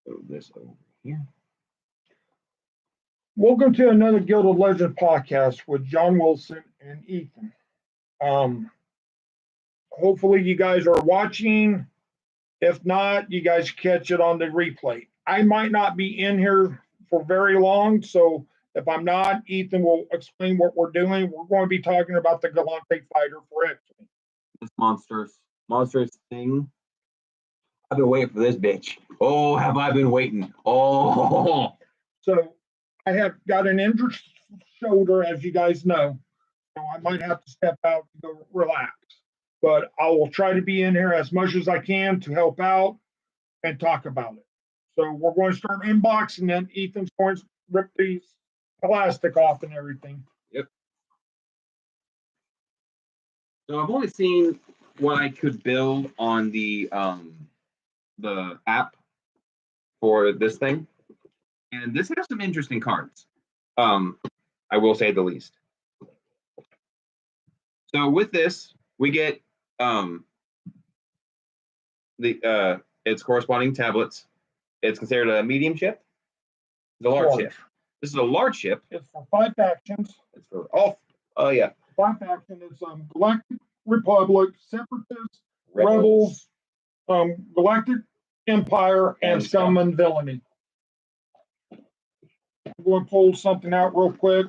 Move this over here. Welcome to another Gilded Legend podcast with John Wilson and Ethan. Hopefully you guys are watching. If not, you guys catch it on the replay. I might not be in here for very long, so if I'm not, Ethan will explain what we're doing. We're going to be talking about the gauntlet fighter for X-Men. This monstrous thing. I've been waiting for this bitch. Oh, have I been waiting? Oh. So I have got an injured shoulder, as you guys know, so I might have to step out to go relax. But I will try to be in here as much as I can to help out and talk about it. So we're going to start unboxing, then Ethan's going to rip these plastic off and everything. Yep. So I've only seen what I could build on the app for this thing, and this has some interesting cards. I will say the least. So with this, we get its corresponding tablets. It's considered a medium ship. It's a large ship. This is a large ship. It's for 5 factions. It's for all. Oh yeah. 5 factions. It's Galactic Republic, Separatists, Rebels, Galactic Empire, and Scum and Villainy. I'm going to pull something out real quick.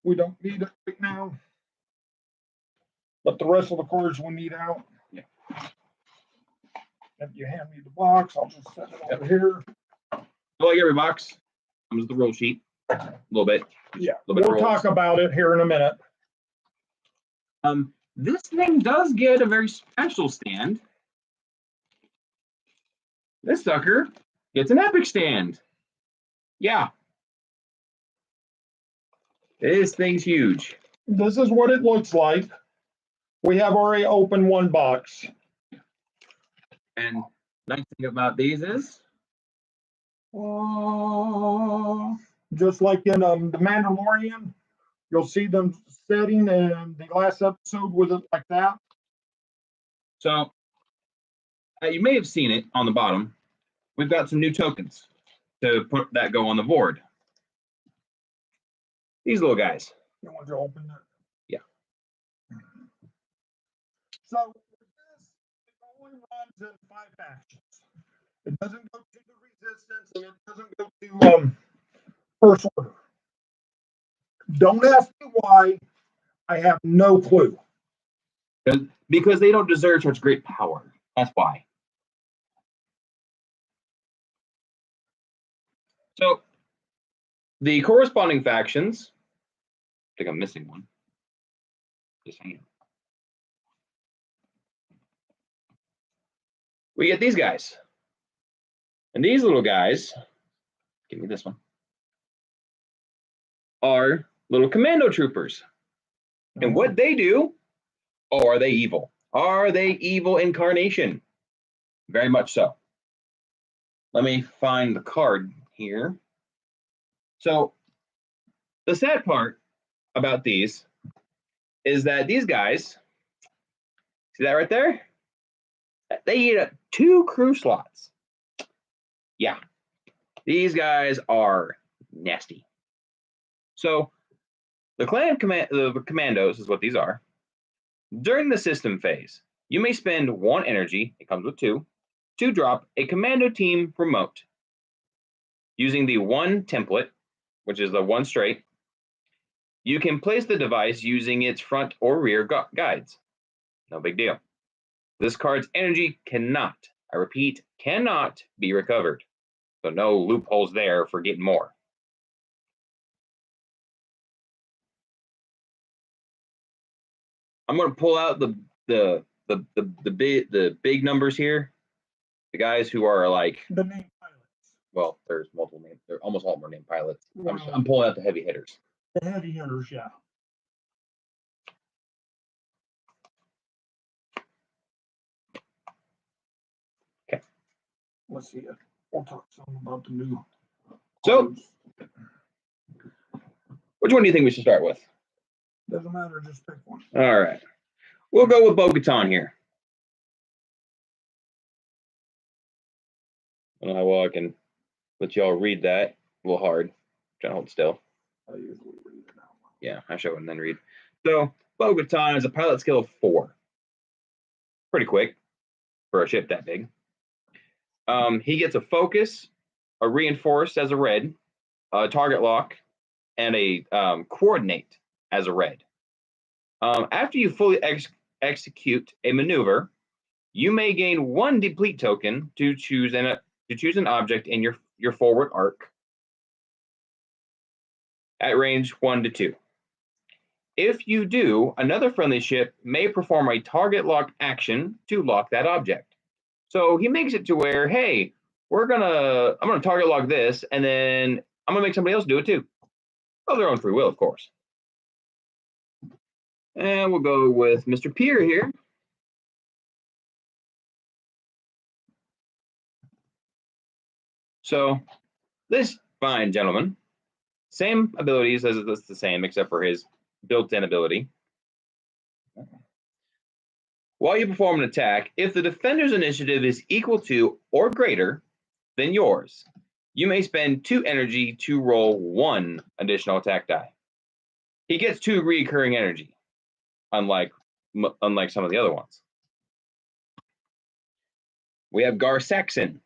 We don't need it right now, but the rest of the cards we need out. Yeah. If you hand me the box, I'll just set it over here. Like every box comes with the roll sheet. A little bit. Yeah. We'll talk about it here in a minute. This thing does get a very special stand. This sucker gets an epic stand. Yeah. This thing's huge. This is what it looks like. We have already opened one box. And nice thing about these is, just like in The Mandalorian, you'll see them setting in the last episode with it like that. So, you may have seen it on the bottom. We've got some new tokens to put that go on the board. These little guys. You want to open it? Yeah. So this only runs in 5 factions. It doesn't go to the Resistance, and it doesn't go to First Order. Don't ask me why. I have no clue. Because they don't deserve such great power. That's why. So, the corresponding factions. I think I'm missing one. Just hang on. We get these guys. And these little guys, give me this one, are little commando troopers. And what they do, are they evil? Are they evil incarnation? Very much so. Let me find the card here. So, the sad part about these is that these guys, see that right there? They eat up 2 crew slots. Yeah, these guys are nasty. So, the commandos is what these are. During the system phase, you may spend 1 energy, it comes with 2, to drop a commando team remote. Using the 1 template, which is the 1 straight, you can place the device using its front or rear guides. No big deal. This card's energy cannot, I repeat, cannot be recovered. So no loopholes there for getting more. I'm going to pull out the big numbers here. The guys who are like the named pilots. Well, there's multiple names. They're almost all more named pilots. Wow. I'm pulling out the heavy hitters. The heavy hitters, yeah. Okay. Let's see it. We'll talk some about the new. So, which one do you think we should start with? Doesn't matter, just pick one. All right. We'll go with Bo-Katan here. I don't know how well I can let y'all read that. A little hard. Trying to hold still. I usually read it out. Yeah, I show it and then read. So, Bo-Katan is a pilot skill of 4. Pretty quick for a ship that big. He gets a focus, a reinforce as a red, a target lock, and a coordinate as a red. After you fully execute a maneuver, you may gain 1 deplete token to choose an object in your forward arc at range 1 to 2. If you do, another friendly ship may perform a target lock action to lock that object. So he makes it to where, hey, I'm gonna target lock this, and then I'm gonna make somebody else do it too. Of their own free will, of course. And we'll go with Mr. Pierre here. So this fine gentleman, same abilities as it's the same, except for his built-in ability. While you perform an attack, if the defender's initiative is equal to or greater than yours, you may spend 2 energy to roll 1 additional attack die. He gets 2 recurring energy, unlike some of the other ones. We have Gar Saxon.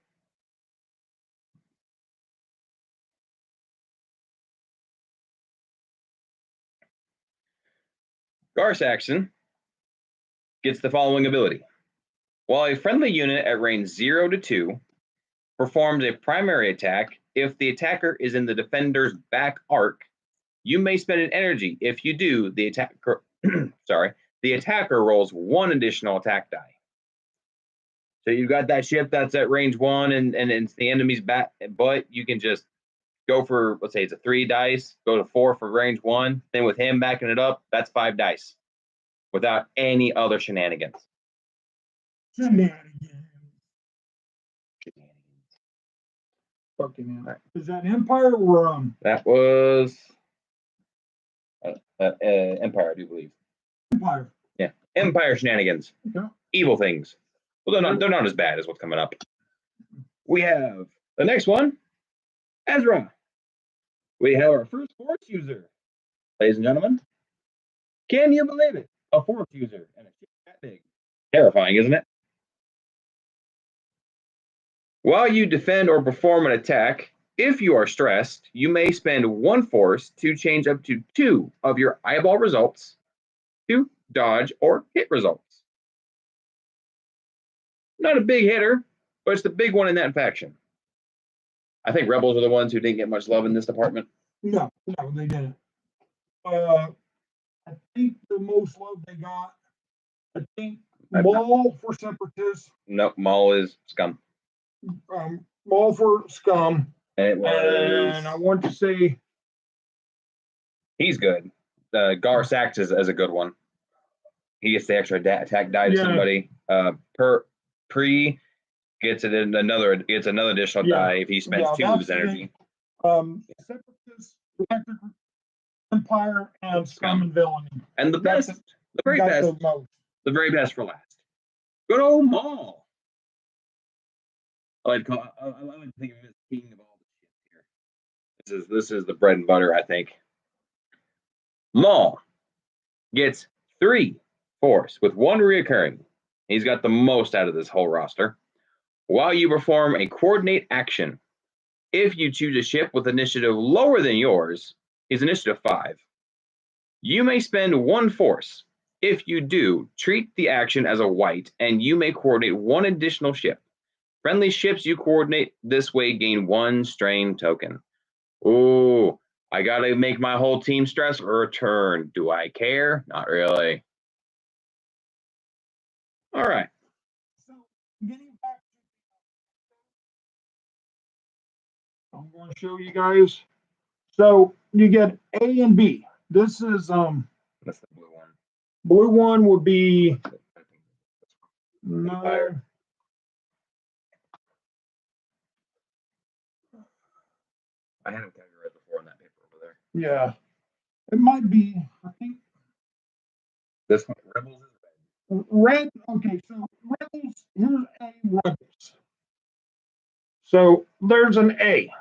Gar Saxon gets the following ability. While a friendly unit at range 0 to 2 performs a primary attack, if the attacker is in the defender's back arc, you may spend an energy. If you do, the attacker rolls 1 additional attack die. So you've got that ship that's at range 1 and it's the enemy's back, but you can just go for, let's say it's a 3 dice, go to 4 for range 1. Then with him backing it up, that's 5 dice without any other shenanigans. Fucking hell. Is that Empire or That was Empire, I do believe. Empire? Yeah, Empire shenanigans. Yeah. Evil things. Well, they're not as bad as what's coming up. We have the next one, Ezra. We have our first Force user. Ladies and gentlemen, can you believe it? A Force user and a ship that big. Terrifying, isn't it? While you defend or perform an attack, if you are stressed, you may spend 1 force to change up to 2 of your eyeball results to dodge or hit results. Not a big hitter, but it's the big one in that faction. I think Rebels are the ones who didn't get much love in this department. No, they didn't. I think the most love they got, I think Maul for Separatists. Nope, Maul is scum. Maul for Scum. And I want to say he's good. Gar Sax is a good one. He gets the extra attack die to somebody. Pre gets another additional die if he spends 2 of his energy. Separatists, Empire, and Scum and Villainy. And the very best for last. Good old Maul. I like to think of him as king of all the shit here. This is the bread and butter, I think. Maul gets 3 force with 1 reoccurring. He's got the most out of this whole roster. While you perform a coordinate action, if you choose a ship with initiative lower than yours, is initiative 5. You may spend 1 force. If you do, treat the action as a white, and you may coordinate 1 additional ship. Friendly ships you coordinate this way gain 1 strain token. Ooh, I gotta make my whole team stress or a turn. Do I care? Not really. All right. So getting back to, I'm going to show you guys. So you get A and B. This is That's the blue one. Blue one would be no. I had them categorized before in that paper over there. Yeah, it might be. I think this one, Rebels is red. Okay, so Rebels. Here's A Rebels. So there's an A.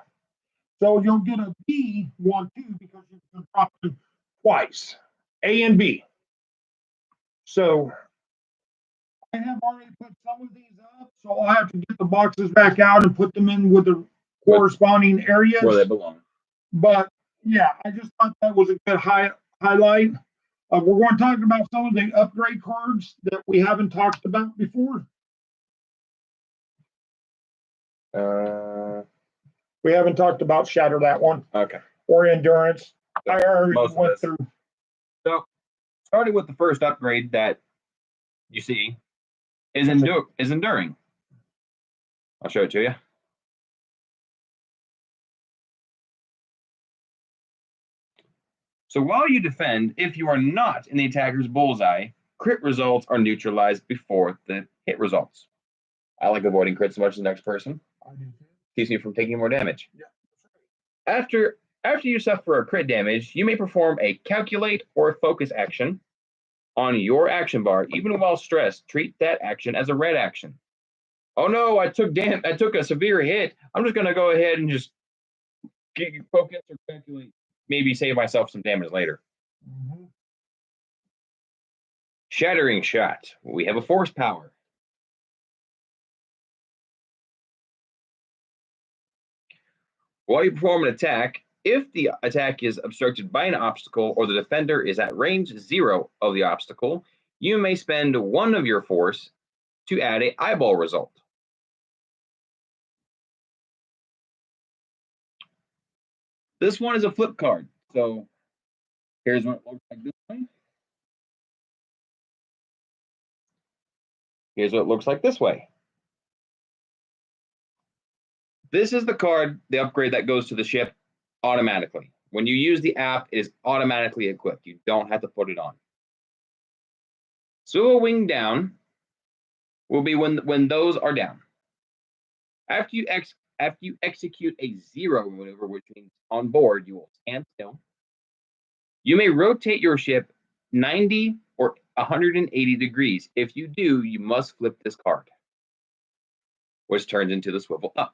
So you'll get a B 1, 2 because you can drop them twice. A and B. So I have already put some of these up, so I'll have to get the boxes back out and put them in with the corresponding areas. Where they belong. But yeah, I just thought that was a good highlight. We're going to talk about some of the upgrade cards that we haven't talked about before. We haven't talked about Shatter, that one. Okay. Or Endurance. I already Most of went this. through. So, starting with the first upgrade that you see is enduring. I'll show it to you. So while you defend, if you are not in the attacker's bullseye, crit results are neutralized before the hit results. I like avoiding crits as much as the next person. Keeps me from taking more damage. Yeah. After you suffer a crit damage, you may perform a calculate or focus action on your action bar. Even while stressed, treat that action as a red action. Oh no, I took a severe hit. I'm just gonna go ahead and just focus or calculate. Maybe save myself some damage later. Mm-hmm. Shattering shot. We have a force power. While you perform an attack, if the attack is obstructed by an obstacle or the defender is at range 0 of the obstacle, you may spend 1 of your force to add an eyeball result. This one is a flip card. So here's what it looks like this way. Here's what it looks like this way. This is the card, the upgrade that goes to the ship automatically. When you use the app, it is automatically equipped. You don't have to put it on. Swivel wing down will be when those are down. After you execute a 0 maneuver, which means on board you will stand still, you may rotate your ship 90 or 180 degrees. If you do, you must flip this card, which turns into the swivel up.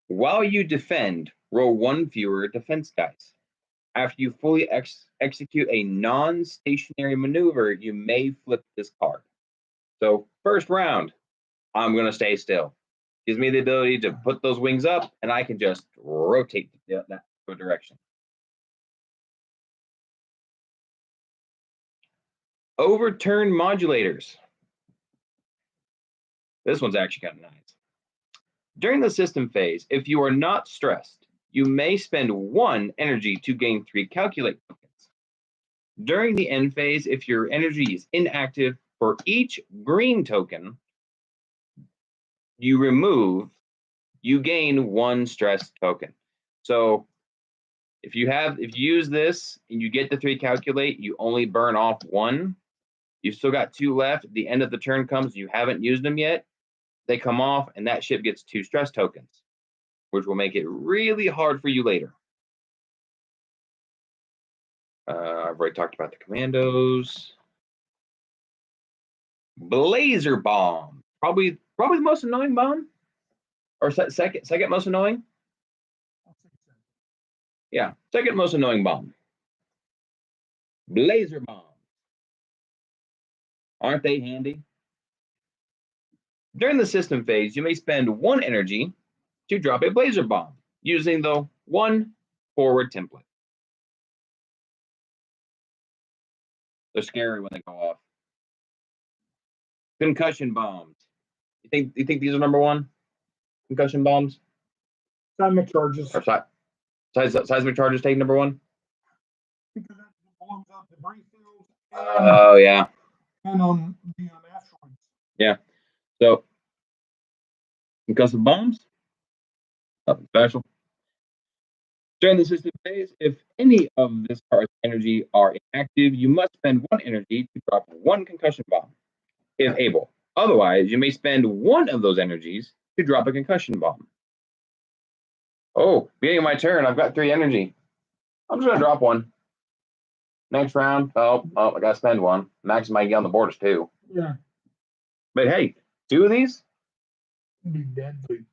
While you defend, roll 1 fewer defense dice. After you fully execute a non-stationary maneuver, you may flip this card. So first round, I'm going to stay still. Gives me the ability to put those wings up, and I can just rotate that direction. Overturn modulators. This one's actually kind of nice. During the system phase, if you are not stressed, you may spend 1 energy to gain 3 calculate tokens. During the end phase, if your energy is inactive, for each green token you remove, you gain 1 stress token. So if you use this and you get the 3 calculate, you only burn off 1. You've still got 2 left. At the end of the turn comes, you haven't used them yet. They come off, and that ship gets 2 stress tokens, which will make it really hard for you later. I've already talked about the commandos. Blazer bomb, probably the most annoying bomb, or second most annoying. Yeah, second most annoying bomb. Blazer bomb. Aren't they handy? During the system phase, you may spend 1 energy to drop a blazer bomb using the 1 forward template. They're scary when they go off. Concussion bombs. You think these are number 1? Concussion bombs? Seismic charges. Or seismic charges take number 1? Because that blows up the brain fields. Oh yeah. And on the asteroids. Yeah. So concussive bombs, nothing special. During the system phase, if any of this card's energy are inactive, you must spend 1 energy to drop 1 concussion bomb, if able. Otherwise, you may spend 1 of those energies to drop a concussion bomb. Oh, beginning of my turn, I've got 3 energy. I'm just gonna drop 1. Next round, oh, I gotta spend 1. Max might get on the board is 2. Yeah. But hey, 2 of these, Be deadly.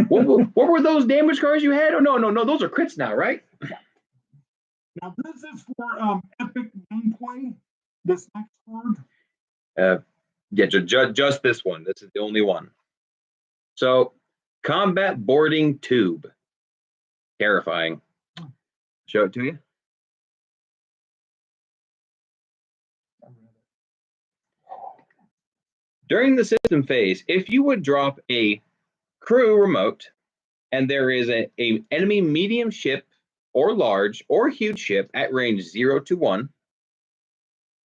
What were those damage cards you had? Oh no, those are crits now, right? Now this is for epic gameplay. This next card. Yeah, just this one. This is the only one. So, combat boarding tube. Terrifying. Show it to you. During the system phase, if you would drop a crew remote and there is a enemy medium ship or large or huge ship at range 0 to 1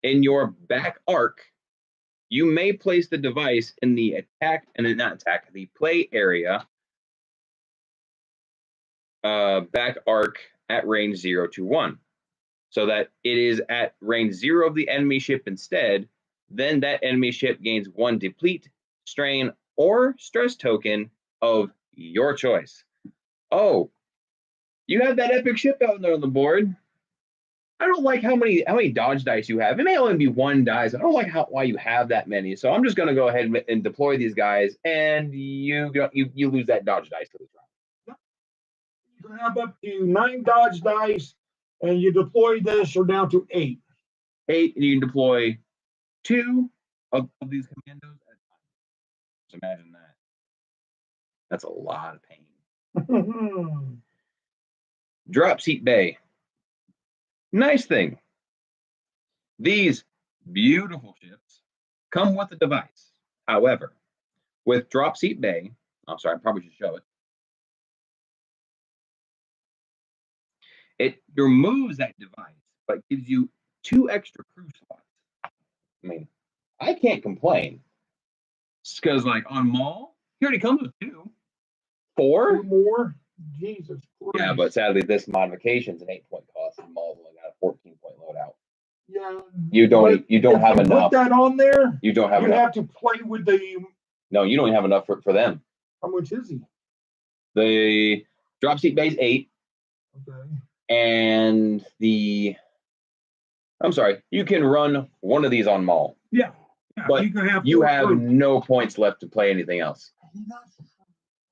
in your back arc, you may place the device in the the play area back arc at range 0 to 1, so that it is at range 0 of the enemy ship instead. Then that enemy ship gains 1 deplete, strain, or stress token of your choice. Oh, you have that epic ship out there on the board. I don't like how many dodge dice you have. It may only be 1 dice. I don't like why you have that many. So I'm just going to go ahead and deploy these guys, and you lose that dodge dice for this round. You can have up to 9 dodge dice, and you deploy this, you're down to 8. 8, and you can deploy 2 of these commandos at a time. Just imagine that. That's a lot of pain. Drop seat bay. Nice thing. These beautiful ships come with a device. However, with drop seat bay, I'm sorry, I probably should show it. It removes that device, but gives you 2 extra crew slots. I mean, I can't complain. Because, like, on Maul, he already comes with 2. 4? 2 more? Jesus Christ. Yeah, but sadly, this modification is an 8-point cost, and Maul's only got a 14-point loadout. Yeah. You don't have enough. Put that on there. You don't have you enough. You have to play with the. No, you don't have enough for them. How much is he? The drop seat base 8. Okay. And I'm sorry, you can run one of these on Maul. Yeah. But you have no points left to play anything else.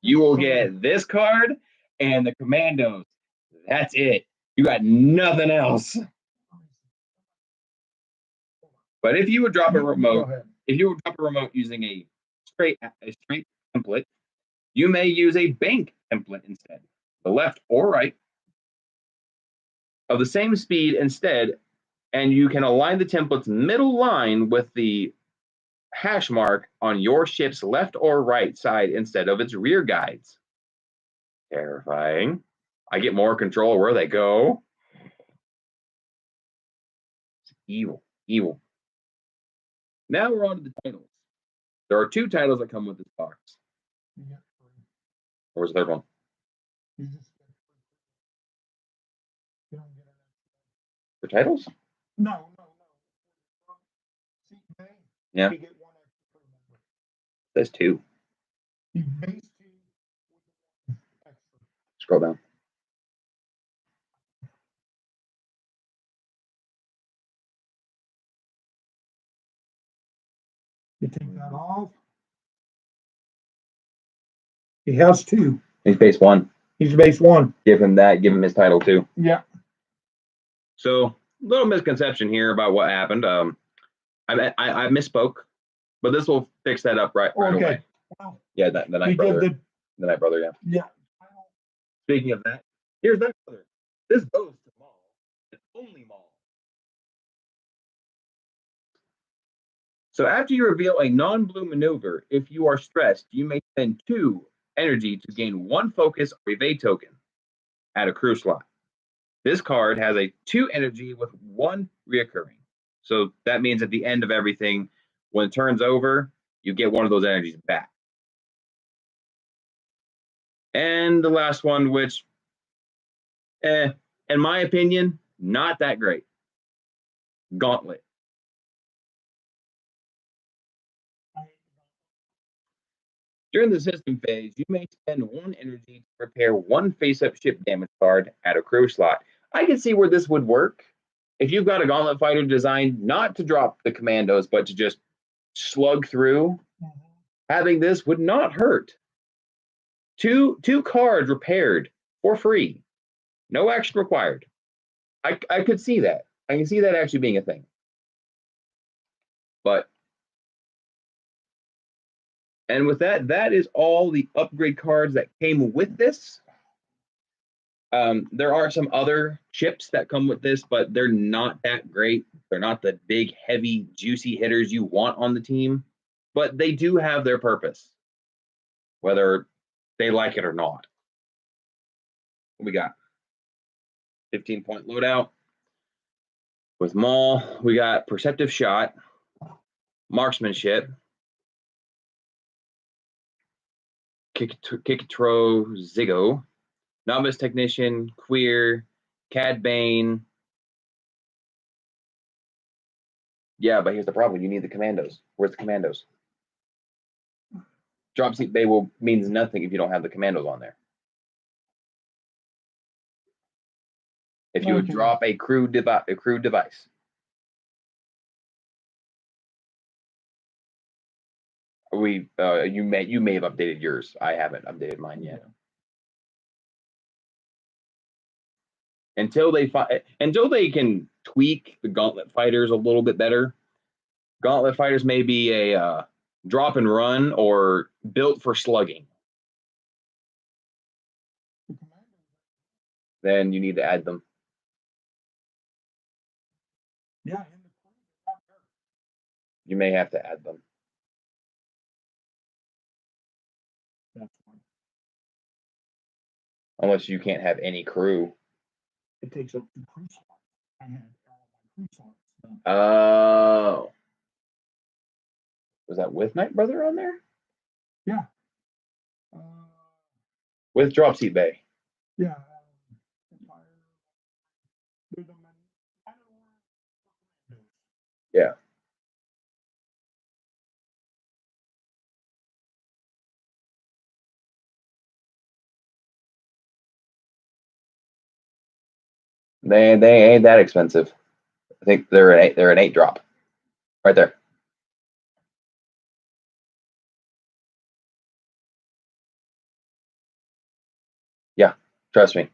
You will get this card and the commandos. That's it. You got nothing else. But if you would drop a remote, using a straight template, you may use a bank template instead, the left or right, of the same speed instead, and you can align the template's middle line with the hash mark on your ship's left or right side instead of its rear guides. Terrifying. I get more control of where they go. It's evil. Now we're on to the titles. There are 2 titles that come with this box. Yeah. Where's the third one? For titles? No. Yeah. You get 1 extra member. There's 2. You base 2 extra. Scroll down. You take that off. He has 2. He's base 1. He's base 1. Give him that. Give him his title too. Yeah. So, little misconception here about what happened. I misspoke, but this will fix that up right away. Well, yeah, the Night Brother. The Night Brother, yeah. Yeah. Speaking of that, here's that brother. This goes to Maul. It's only Maul. So after you reveal a non-blue maneuver, if you are stressed, you may spend 2 energy to gain 1 focus or evade token at a crew slot. This card has a 2 energy with 1 reoccurring. So that means at the end of everything, when it turns over, you get 1 of those energies back. And the last one, which, in my opinion, not that great. Gauntlet. During the system phase, you may spend 1 energy to prepare 1 face-up ship damage card at a crew slot. I can see where this would work. If you've got a gauntlet fighter designed not to drop the commandos, but to just slug through, Having this would not hurt. Two cards repaired for free. No action required. I could see that. I can see that actually being a thing. But, and with that, that is all the upgrade cards that came with this. There are some other chips that come with this, but they're not that great. They're not the big, heavy, juicy hitters you want on the team, but they do have their purpose, whether they like it or not. What we got? 15-point loadout. With Maul, we got Perceptive Shot, Marksmanship, Kikatro Ziggo, Novice Technician, Queer, Cad Bane. Yeah, but here's the problem. You need the commandos. Where's the commandos? Drop Seat Bay means nothing if you don't have the commandos on there. If you would drop a crew device. You may have updated yours. I haven't updated mine yet. Until they can tweak the Gauntlet Fighters a little bit better. Gauntlet Fighters may be a drop and run or built for slugging. Then you need to add them. Yeah. You may have to add them. That's fine. Unless you can't have any crew. It takes up 2 crew slots. I had all my crew slots done. Oh. Was that with Night Brother on there? Yeah. With Drop Seat Bay. Yeah. Yeah. They ain't that expensive. I think they're an 8 drop. Right there. Yeah, trust me.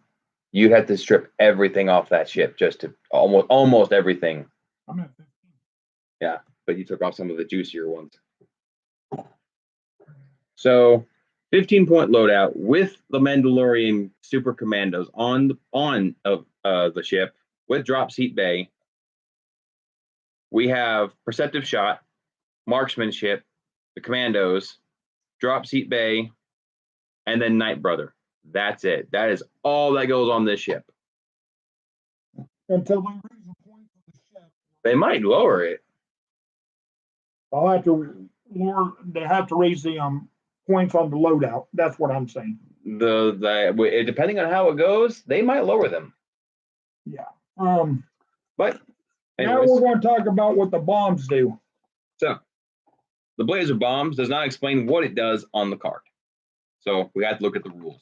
You'd have to strip everything off that ship just to almost everything. I'm at 15. Yeah, but you took off some of the juicier ones. So 15-point loadout with the Mandalorian Super Commandos on the ship with Drop Seat Bay. We have Perceptive Shot, Marksmanship, the Commandos, Drop Seat Bay, and then Night Brother. That's it. That is all that goes on this ship. Until they raise the points of the ship. They might lower it. I'll have to lower. They have to raise the points on the loadout. That's what I'm saying. Depending on how it goes, they might lower them. Yeah. But now we're going to talk about what the bombs do. So, the Blazer Bombs does not explain what it does on the card. So we have to look at the rules.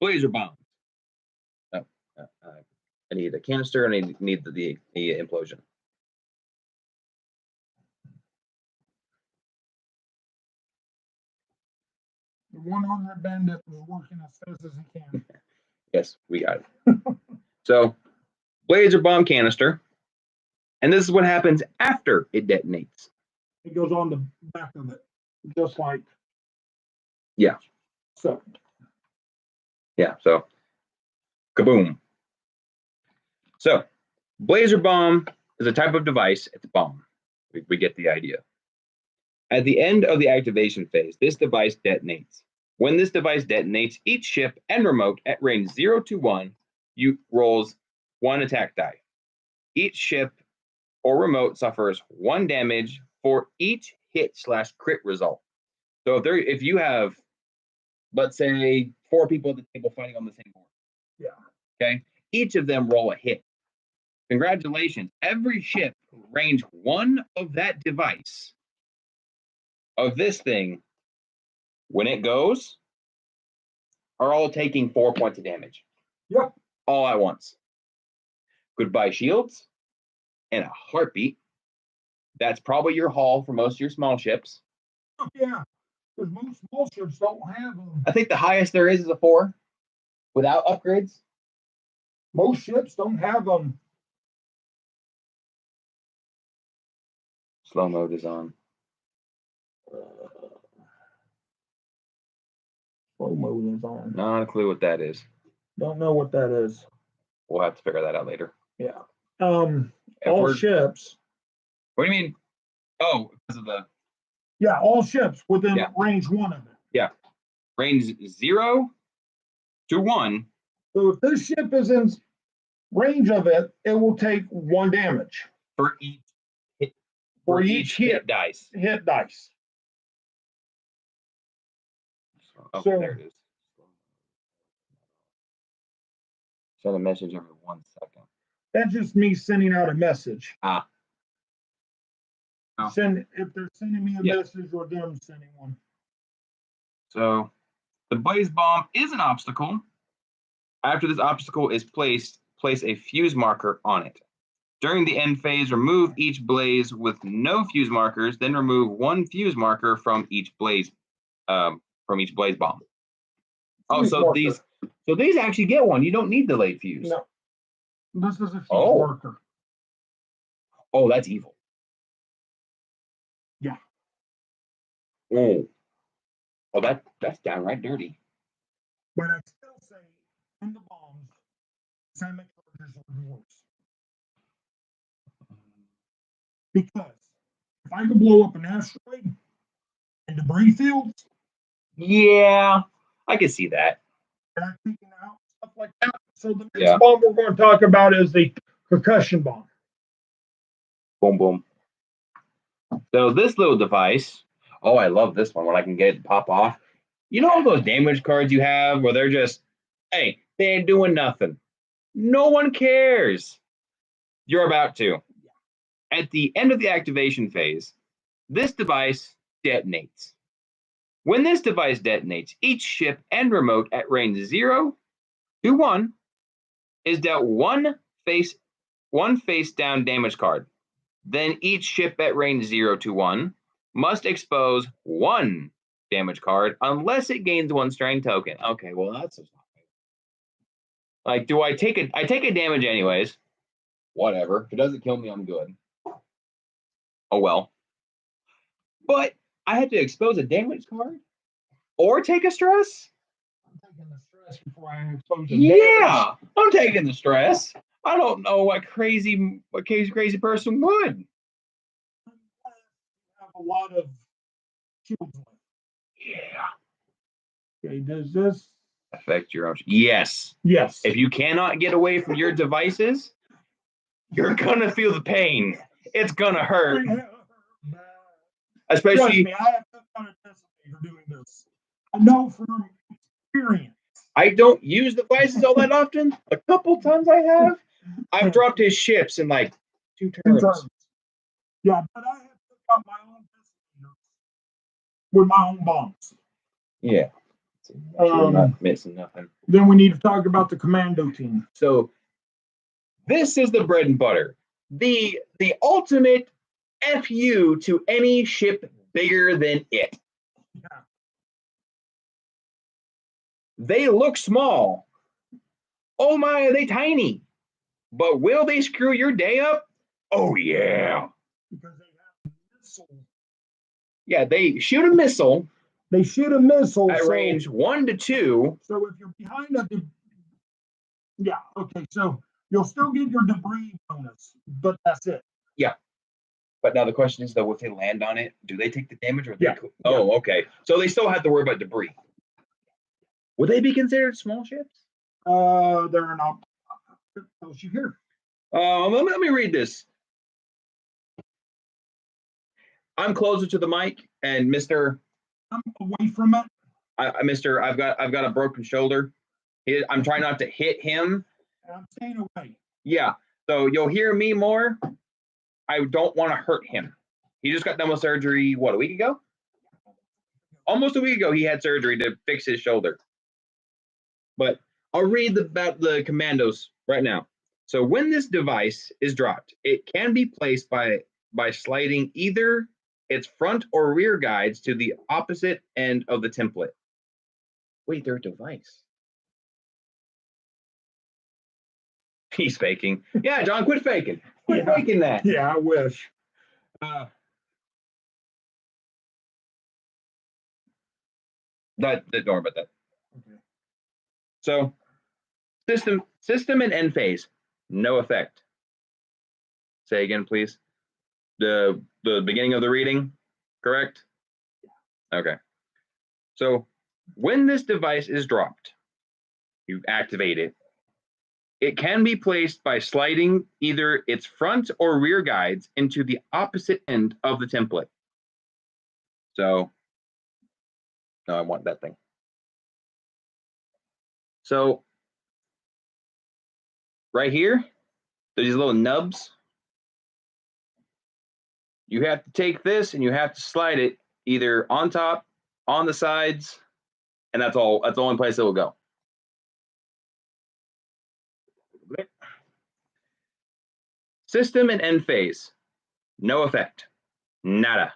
Blazer Bombs. Oh, I need a canister and I need the implosion. The 100 bandit is working as fast as he can. Yes, we got it. So, Blazer Bomb canister. And this is what happens after it detonates. It goes on the back of it, just like. Yeah. So. Yeah, so kaboom. So, Blazer Bomb is a type of device. It's a bomb. We get the idea. At the end of the activation phase, this device detonates. When this device detonates, each ship and remote at range 0 to 1 rolls 1 attack die. Each ship or remote suffers 1 damage for each hit/crit result. So if you have, let's say, 4 people at the table fighting on the same board. Yeah. Okay. Each of them roll a hit. Congratulations. Every ship range 1 of that device, of this thing, when it goes, are all taking 4 points of damage. Yep. All at once. Goodbye shields. In a heartbeat. That's probably your haul for most of your small ships. Yeah, because most small ships don't have them. I think the highest there is a 4 without upgrades. Most ships don't have them. Slow mode is on. Slow mode is on. Not a clue what that is. Don't know what that is. We'll have to figure that out later. Yeah. If All we're- ships. What do you mean? Oh, because of the Yeah, all ships within Yeah. range 1 of it. range 0 to 1. So if this ship is in range of it, it will take 1 damage For each hit, for each each hit dice. hit dice. Oh, So- there it is. Send a message every 1 second. That's just me sending out a message. Ah. Oh. If they're sending me a Yeah. message or them sending one. So the blaze bomb is an obstacle. After this obstacle is placed, place a fuse marker on it. During the end phase, remove each blaze with no fuse markers, then remove 1 fuse marker from each blaze bomb. Oh, Fuse so marker. these actually get one. You don't need the late fuse. No. This is a fuse Oh. marker. Oh, that's evil. Yeah. Oh. Oh, that's downright dirty. But I still say in the bombs, assignment charges are worse. Because if I could blow up an asteroid and debris fields, Yeah, I can see that. and I'm taking out stuff like that. So the next Yeah. bomb we're going to talk about is the concussion bomb. Boom, boom. So this little device, oh, I love this one when I can get it to pop off. You know all those damage cards you have where they're just, hey, they ain't doing nothing. No one cares. You're about to. At the end of the activation phase, this device detonates. When this device detonates, each ship and remote at range 0 to 1 is dealt one face down damage card. Then each ship at range 0 to 1 must expose 1 damage card unless it gains 1 strength token. Okay, well that's just not fair. Like, do I take a damage anyways? Whatever. If it doesn't kill me, I'm good. Oh well. But I had to expose a damage card or take a stress? I'm taking the stress before I expose the Yeah, I'm taking the stress. I don't know what crazy person would. Have a lot of shields left. Yeah. Okay, does this? Affect your own. Yes. Yes. If you cannot get away from your devices, you're gonna feel the pain. It's gonna hurt. Trust Especially, me, I have this kind of discipline for doing this. I know from experience. I don't use devices all that often. A couple times I have. I've dropped his ships in like 2 turns. Yeah, but I have took out my own discipline with my own bombs. Yeah. Sure, I'm not missing nothing. Then we need to talk about the commando team. So this is the bread and butter. The ultimate FU to any ship bigger than it. Yeah. They look small. Oh my, are they tiny? But will they screw your day up? Oh yeah. Because they have a missile. Yeah, they shoot a missile They shoot a missile at range 1 to 2. So if you're behind a yeah, okay, so you'll still get your debris bonus, but that's it. But now the question is though, if they land on it, do they take the damage or Yeah. Oh, okay. So they still have to worry about debris. Would they be considered small ships? They're not. Tells you here. Let me read this. I'm closer to the mic, and Mr. I'm away from it. Mr. I've got a broken shoulder. I'm trying not to hit him. And I'm staying away. Yeah. So you'll hear me more. I don't want to hurt him. He just got done with surgery, what, a week ago? Almost a week ago, he had surgery to fix his shoulder. But I'll read about the commandos right now. So when this device is dropped, it can be placed by sliding either its front or rear guides to the opposite end of the template. Wait, they're a device. He's faking. Yeah, John, quit faking. Quit faking that. Yeah, I wish. Don't worry about that. Okay. So system and end phase, no effect. Say again, please. The beginning of the reading, correct? Okay. So when this device is dropped, you activate it. It can be placed by sliding either its front or rear guides into the opposite end of the template. So, no, I want that thing. So, right here, there's these little nubs. You have to take this and you have to slide it either on top, on the sides, and that's all. That's the only place it will go. System and end phase, no effect, nada.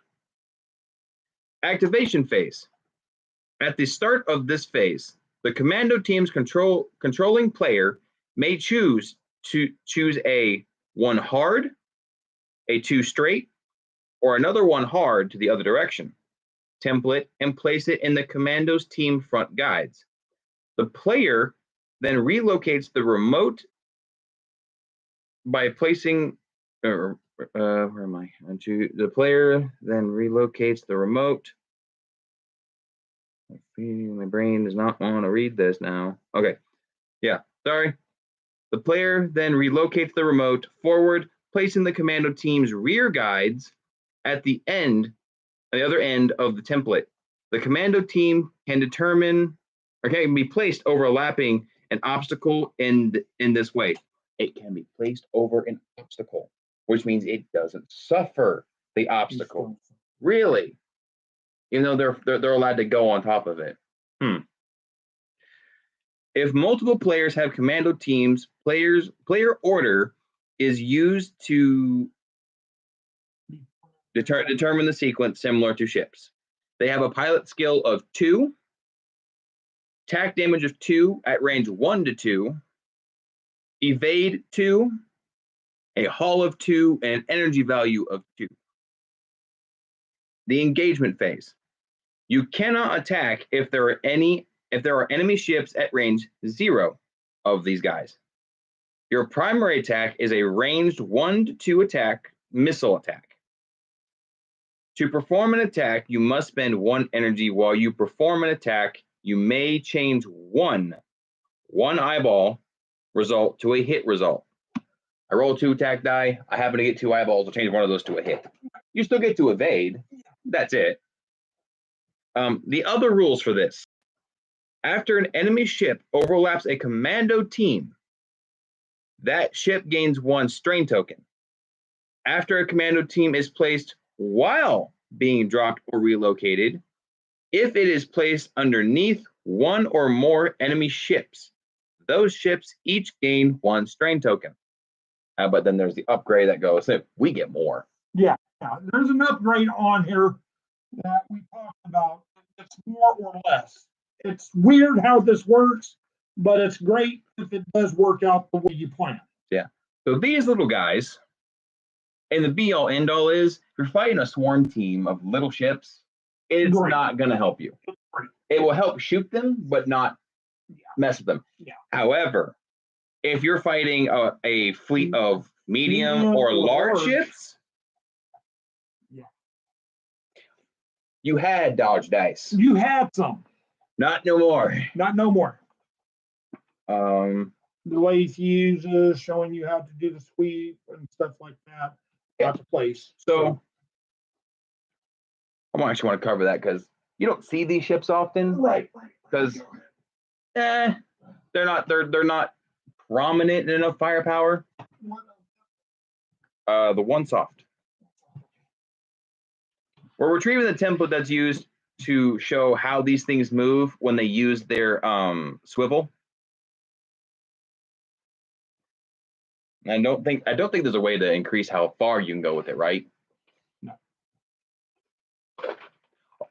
Activation phase. At the start of this phase, the commando team's controlling player may choose a 1 hard, a 2 straight, or another 1 hard to the other direction template and place it in the commando's team front guides. The player then relocates the remote by placing, where am I? The player then relocates the remote. My brain does not want to read this now. Okay, yeah, sorry. The player then relocates the remote forward, placing the commando team's rear guides at the other end of the template. The commando team can can be placed overlapping an obstacle in this way. It can be placed over an obstacle, which means it doesn't suffer the obstacle. Really? Even though they're allowed to go on top of it. If multiple players have commando teams, player order is used to determine the sequence similar to ships. They have a pilot skill of 2, attack damage of 2 at range 1 to 2, evade 2, a hull of 2, and an energy value of 2. The engagement phase. You cannot attack if there are enemy ships at range 0 of these guys. Your primary attack is a ranged 1 to 2 attack, missile attack. To perform an attack, you must spend 1 energy. While you perform an attack, you may change one eyeball result to a hit result. I roll 2 attack die. I happen to get 2 eyeballs. I'll change one of those to a hit. You still get to evade. That's it. The other rules for this. After an enemy ship overlaps a commando team, that ship gains 1 strain token. After a commando team is placed while being dropped or relocated, if it is placed underneath 1 or more enemy ships, those ships each gain 1 strain token. But then there's the upgrade that goes, we get more. Yeah, there's an upgrade on here that we talked about. It's more or less. It's weird how this works, but it's great if it does work out the way you plan. Yeah. So these little guys, and the be all end all is, if you're fighting a swarm team of little ships, it's not going to help you. It will help shoot them, but not mess with them. Yeah. However, if you're fighting a fleet of medium or large ships, you had dodge dice. You had some. Not no more. Not no more. The ways he uses, showing you how to do the sweep and stuff like that. Lots of place. So I actually want to cover that because you don't see these ships often. Right. Because they're not prominent in enough firepower. The one soft. We're retrieving the template that's used to show how these things move when they use their swivel. I don't think there's a way to increase how far you can go with it, right? No.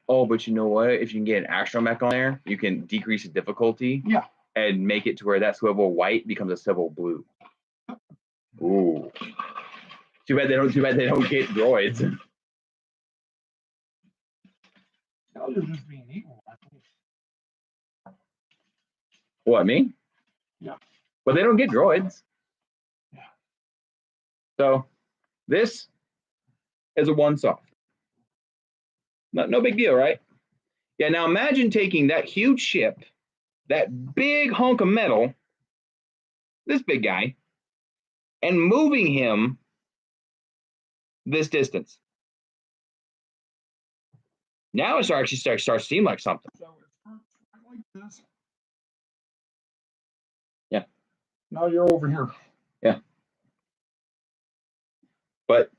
Oh, but you know what? If you can get an astromech on there, you can decrease the difficulty. Yeah. And make it to where that swivel white becomes a swivel blue. Ooh. Too bad they don't get droids. No, they're just being evil. I think. What, me? Yeah. But they don't get droids. Yeah. So this is a one soft. No big deal, right? Yeah, now imagine taking that huge ship, that big hunk of metal, this big guy, and moving him this distance. Now it starts to seem like something. So it's like this. Yeah. Now you're over here. Yeah. But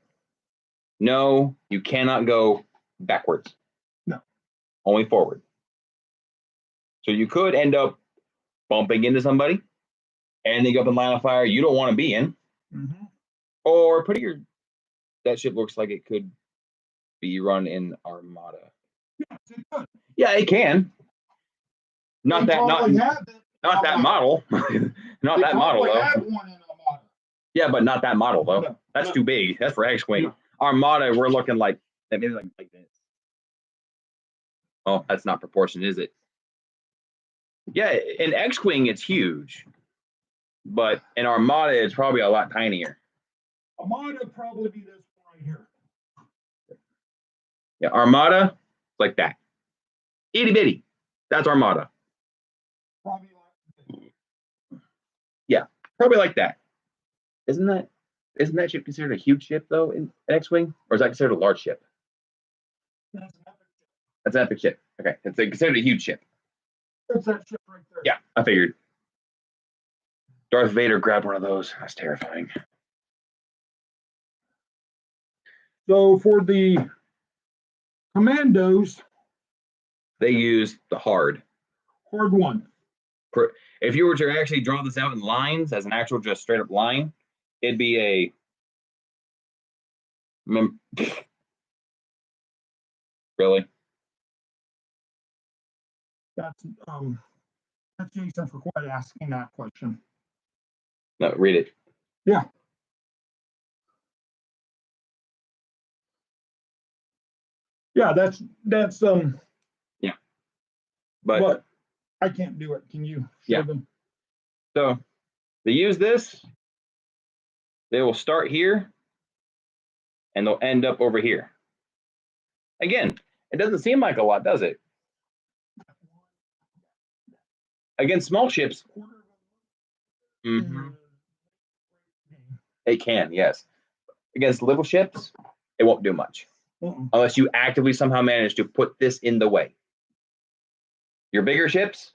no, you cannot go backwards. No. Only forward. So you could end up bumping into somebody, ending up in line of fire you don't want to be in, or putting that ship looks like it could be run in Armada. Yes, it could. Yeah, it can. Not that model. Not that model though. Have one in Armada. Yeah, but not that model though. No, That's too big. That's for X-wing. No. Armada, we're looking like maybe like this. Oh, that's not proportion, is it? Yeah, in X-wing it's huge, but in Armada it's probably a lot tinier. Armada would probably be this one right here. Yeah, Armada like that. Itty bitty. That's Armada. Probably like Yeah, probably like that. Isn't that ship considered a huge ship though in X-wing, or is that considered a large ship? that's an epic ship. That's an epic ship. Okay, it's considered a huge ship. That's that ship right there. Yeah, I figured. Darth Vader grabbed one of those. That's terrifying. So for the commandos, They use the hard. hard one. If you were to actually draw this out in lines as an actual just straight up line, it'd be a really. That's Jason for quite asking that question. No, read it. Yeah. Yeah, that's Yeah. But I can't do it. Can you show Yeah. them? so they use this, they will start here and they'll end up over here. Again, it doesn't seem like a lot, does it? Against small ships, it can, yes. Against little ships, it won't do much. Unless you actively somehow manage to put this in the way. Your bigger ships,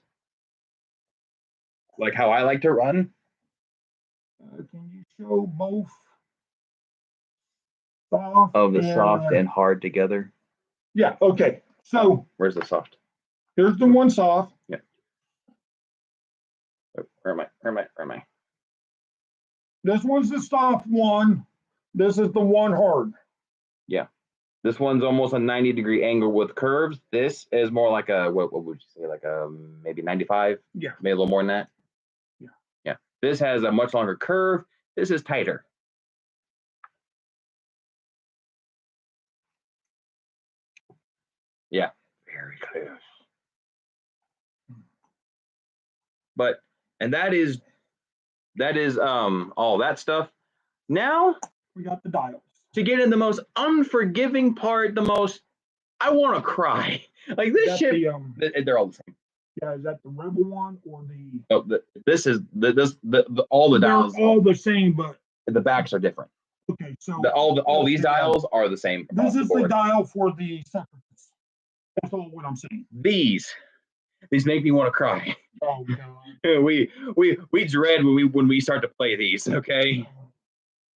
like how I like to run. Can you show both soft Of the soft and hard together. Yeah, okay. So Where's the soft? here's the one soft. Yeah. Where am I? This one's the soft one. This is the one hard. Yeah. This one's almost a 90-degree angle with curves. This is more like a, what would you say, like a maybe 95? Yeah. Maybe a little more than that? Yeah. Yeah. This has a much longer curve. This is tighter. Yeah. Very close. But, and that is all that stuff. Now, We got the dials. to get in the most unforgiving part, the most, I want to cry. Like this That's ship, they're all the same. Yeah, is that the rebel one or the? Oh, this is all the dials. They're all the same, but The backs are different. okay. So All these dials are the same. This is the dial for the separatists. That's all what I'm saying. These make me want to cry. Oh God. We dread when we start to play these. Okay,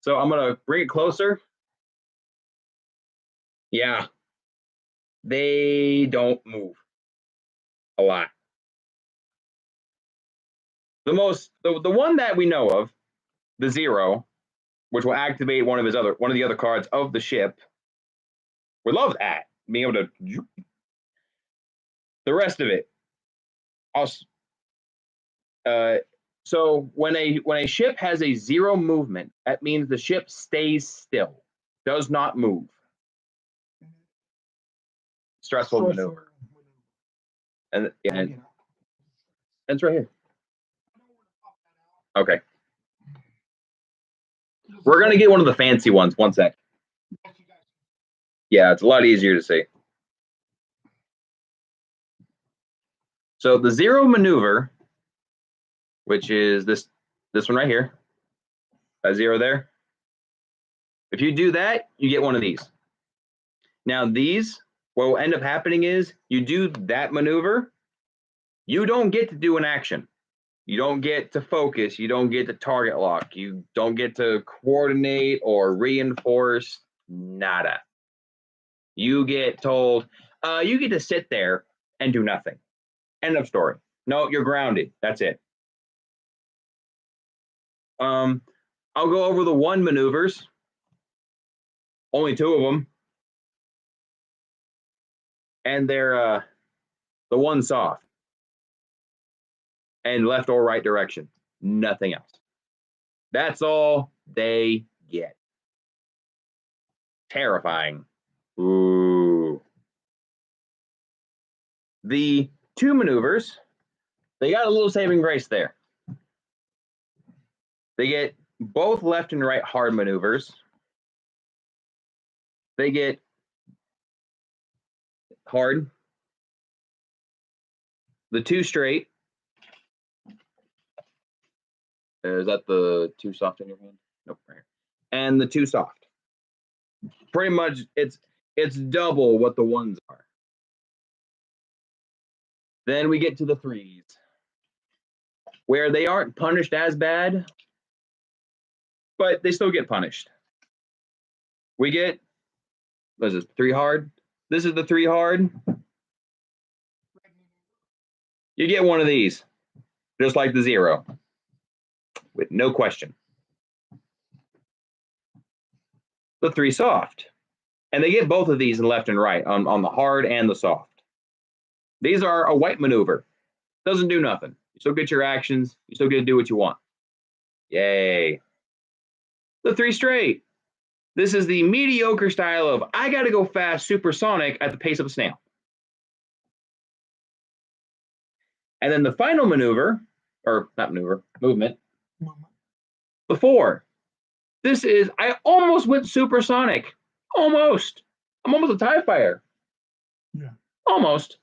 so I'm gonna bring it closer. Yeah, they don't move a lot. The one that we know of, the Zero, which will activate one of the other cards of the ship. We love that, being able to. The rest of it, so when a ship has a 0 movement, that means the ship stays still, does not move. Stressful maneuver. And it's right here. Okay. We're going to get one of the fancy ones. One sec. Yeah, it's a lot easier to see. So the 0 maneuver, which is this one right here, that 0 there. If you do that, you get one of these. Now these, what will end up happening is you do that maneuver, you don't get to do an action. You don't get to focus. You don't get to target lock. You don't get to coordinate or reinforce. Nada. You get told, you get to sit there and do nothing. End of story. No, you're grounded. That's it. I'll go over the 1 maneuvers. Only 2 of them. And they're the 1 soft. And left or right direction. Nothing else. That's all they get. Terrifying. Ooh. The 2 maneuvers, they got a little saving grace there. They get both left and right hard maneuvers. They get hard. The 2 straight. Is that the 2 soft in your hand? Nope, right here. And the 2 soft. Pretty much, it's double what the 1s are. Then we get to the 3s, where they aren't punished as bad, but they still get punished. We get, what is this, 3 hard? This is the 3 hard. You get one of these, just like the 0, with no question. The 3 soft. And they get both of these in left and right, on the hard and the soft. These are a white maneuver. Doesn't do nothing. You still get your actions. You still get to do what you want. Yay. The 3 straight. This is the mediocre style of, I got to go fast, supersonic at the pace of a snail. And then the final maneuver, or not maneuver, movement. The 4. This is, I almost went supersonic. Almost. I'm almost a TIE fighter. Yeah. Almost.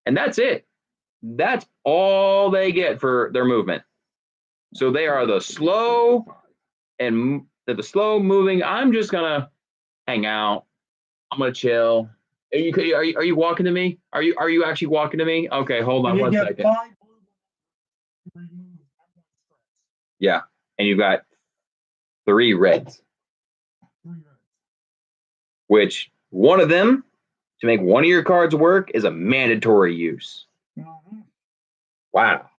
And that's it. That's all they get for their movement. So they are the slow and the slow moving. I'm just gonna hang out. I'm gonna chill. Are you walking to me? Are you actually walking to me? Okay, hold on 1 second. Yeah, and you've got 3 reds. Which one of them, to make one of your cards work, is a mandatory use. Wow.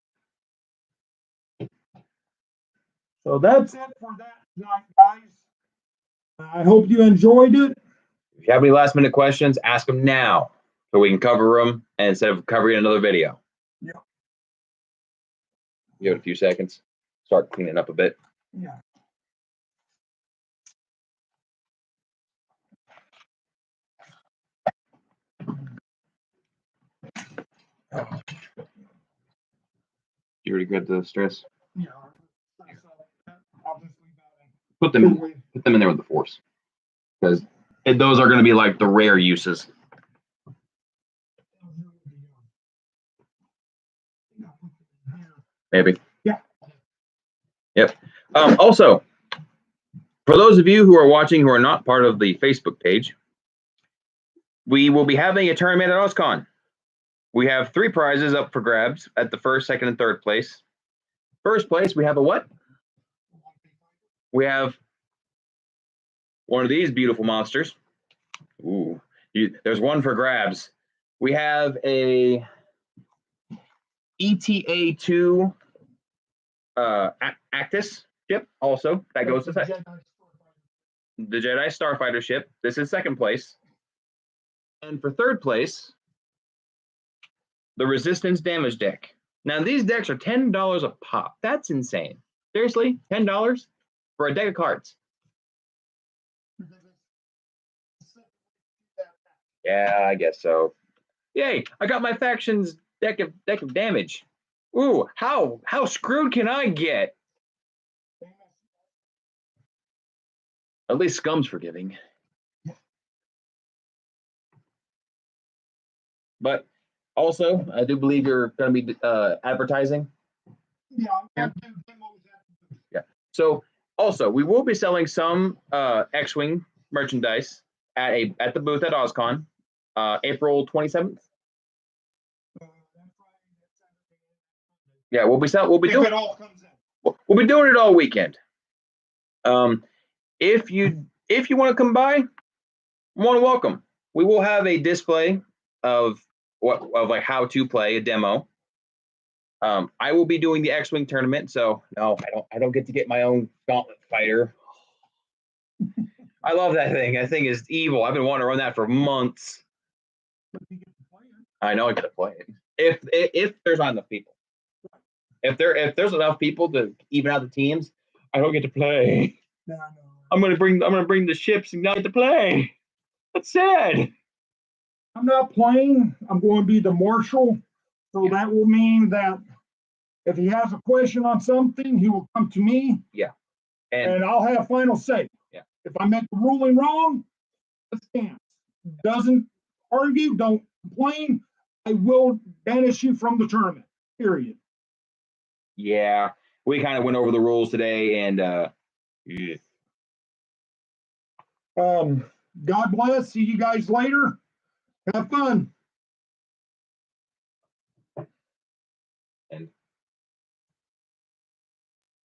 So that's it for that tonight, guys. I hope you enjoyed it. If you have any last minute questions, ask them now so we can cover them instead of covering another video. Yeah. Give it a few seconds. Start cleaning up a bit. Yeah. You already got the stress? Yeah. Put them in there with the force, because those are going to be like the rare uses. Maybe. Yeah. Yep. Also, for those of you who are watching who are not part of the Facebook page, we will be having a tournament at OSCON. We have 3 prizes up for grabs at the 1st, 2nd, and 3rd place. First place, we have a what? We have one of these beautiful monsters. Ooh, there's one for grabs. We have a ETA-2 Actus ship also. That goes to the Jedi Starfighter ship. This is 2nd place. And for 3rd place, the resistance damage deck. Now these decks are $10 a pop. That's insane. Seriously, $10 for a deck of cards. Yeah, I guess so. Yay! I got my faction's deck of damage. Ooh, how screwed can I get? At least Scum's forgiving. But also, I do believe you're going to be advertising. Yeah. Yeah. So also, we will be selling some X-Wing merchandise at the booth at OzCon, April 27th. Yeah, we'll be doing it all comes in. We'll be doing it all weekend. If you want to come by, more than welcome. We will have a display of like how to play a demo. I will be doing the X-Wing tournament, so no, I don't get to get my own gauntlet fighter. I love that thing. That thing is evil. I've been wanting to run that for months. I know I gotta play it. If there's not enough people. If there's enough people to even out the teams, I don't get to play. No. I'm gonna bring the ships and not get to play. That's sad. I'm not playing. I'm going to be the marshal. So that will mean that if he has a question on something, he will come to me. Yeah. And I'll have final say. Yeah. If I make the ruling wrong, let's dance. Doesn't argue, don't complain. I will banish you from the tournament. Period. Yeah. We kind of went over the rules today, and yeah. God bless. See you guys later. Have fun.